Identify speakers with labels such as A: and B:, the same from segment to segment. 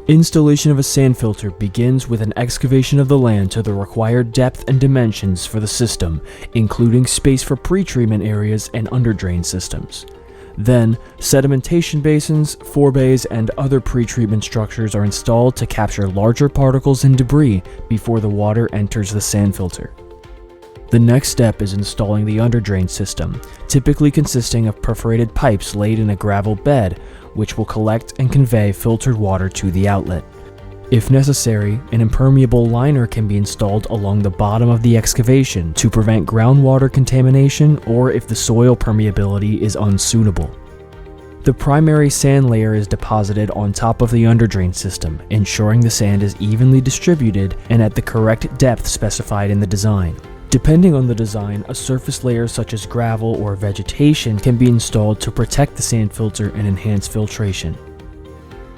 A: Installation of a sand filter begins with an excavation of the land to the required depth and dimensions for the system, including space for pre-treatment areas and underdrain systems. Then, sedimentation basins, forebays, and other pre-treatment structures are installed to capture larger particles and debris before the water enters the sand filter. The next step is installing the underdrain system, typically consisting of perforated pipes laid in a gravel bed, which will collect and convey filtered water to the outlet. If necessary, an impermeable liner can be installed along the bottom of the excavation to prevent groundwater contamination or if the soil permeability is unsuitable. The primary sand layer is deposited on top of the underdrain system, ensuring the sand is evenly distributed and at the correct depth specified in the design. Depending on the design, a surface layer such as gravel or vegetation can be installed to protect the sand filter and enhance filtration.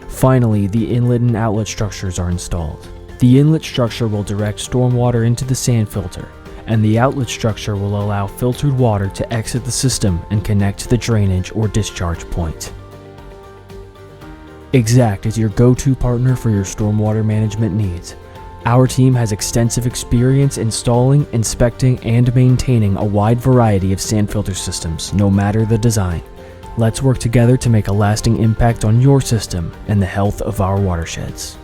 A: Finally, the inlet and outlet structures are installed. The inlet structure will direct stormwater into the sand filter, and the outlet structure will allow filtered water to exit the system and connect to the drainage or discharge point. Exact is your go-to partner for your stormwater management needs. Our team has extensive experience installing, inspecting, and maintaining a wide variety of sand filter systems, no matter the design. Let's work together to make a lasting impact on your system and the health of our watersheds.